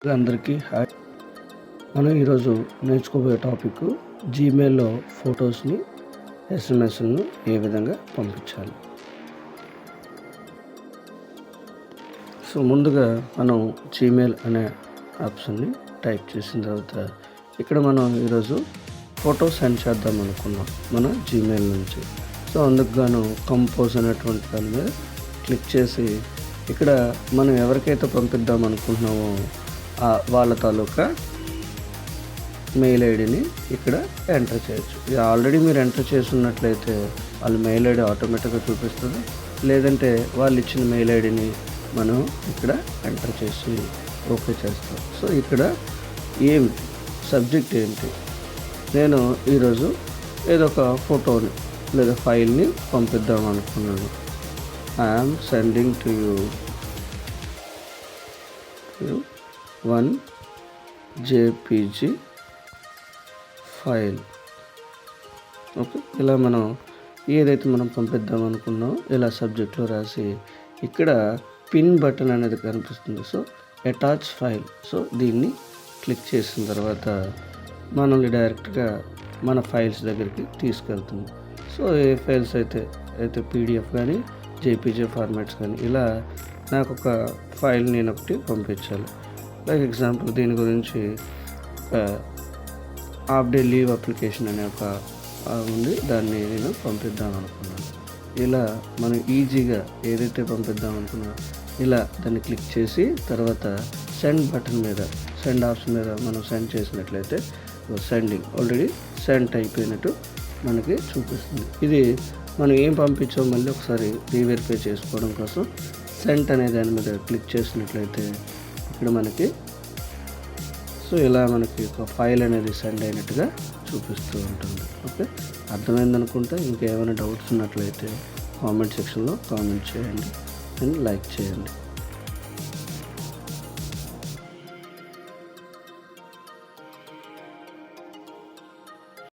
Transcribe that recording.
అందరికీ హాయ్. మనం ఈరోజు నేర్చుకోబోయే టాపిక్ జీమెయిల్లో ఫొటోస్ని, ఎస్ఎంఎస్లను ఏ విధంగా పంపించాలి. సో ముందుగా మనం జీమెయిల్ అనే ఆప్షన్ని టైప్ చేసిన తర్వాత ఇక్కడ మనం ఈరోజు ఫోటో సెండ్ చేద్దాం అనుకున్నాం మన జీమెయిల్ నుంచి. సో అందుకు గాను కంపోజ్ అనేటువంటి దాని మీద క్లిక్ చేసి ఇక్కడ మనం ఎవరికైతే పంపిద్దాం అనుకుంటున్నామో వాళ్ళ తాలూకా మెయిల్ ఐడిని ఇక్కడ ఎంటర్ చేయొచ్చు. ఇది ఆల్రెడీ మీరు ఎంటర్ చేసి ఉన్నట్లయితే వాళ్ళ మెయిల్ ఐడి ఆటోమేటిక్గా చూపిస్తుంది. లేదంటే వాళ్ళు ఇచ్చిన మెయిల్ ఐడిని మనం ఇక్కడ ఎంటర్ చేసి ఓకే చేస్తాం. సో ఇక్కడ ఏం సబ్జెక్ట్ ఏంటి, నేను ఈరోజు ఏదో ఒక ఫోటోని లేదా ఫైల్ని పంపిద్దాం అనుకున్నాను. I'm sending to you 1 JPG file. Okay, ఇలా మనం ఏదైతే మనం పంపిద్దాం అనుకున్నామో ఇలా సబ్జెక్ట్లో రాసి ఇక్కడ పిన్ బటన్ అనేది కనిపిస్తుంది. So attach file. సో దీన్ని క్లిక్ చేసిన తర్వాత మనల్ని డైరెక్ట్గా మన ఫైల్స్ దగ్గరికి తీసుకెళ్తుంది. సో ఏ ఫైల్స్ అయితే PDF కానీ JPG ఫార్మాట్స్ కానీ ఇలా నాకు ఒక ఫైల్ నేను ఒకటి పంపించాలి. లైక్ ఎగ్జాంపుల్ దీని గురించి హాఫ్ డే లీవ్ అప్లికేషన్ అనే ఒక ఉంది, దాన్ని నేను పంపిద్దాం అనుకున్నాను. ఇలా మనం ఈజీగా ఏదైతే పంపిద్దాం అనుకున్నా ఇలా దాన్ని క్లిక్ చేసి తర్వాత సెండ్ బటన్ మీద, సెండ్ ఆప్షన్ మీద మనం సెండ్ చేసినట్లయితే సెండింగ్ ఆల్రెడీ సెండ్ అయిపోయినట్టు మనకి చూపిస్తుంది. ఇది మనం ఏం పంపించామో మళ్ళీ ఒకసారి రీవెరిఫై చేసుకోవడం కోసం సెండ్ అనే దాని మీద క్లిక్ చేసినట్లయితే ఇక్కడ మనకి సో ఇలా మనకి ఒక ఫైల్ అనేది సెండ్ అయినట్టుగా చూపిస్తూ ఉంటుంది. ఓకే, అర్థమైందనుకుంటే ఇంకేమైనా డౌట్స్ ఉన్నట్లయితే కామెంట్ సెక్షన్లో కామెంట్ చేయండి అండ్ లైక్ చేయండి.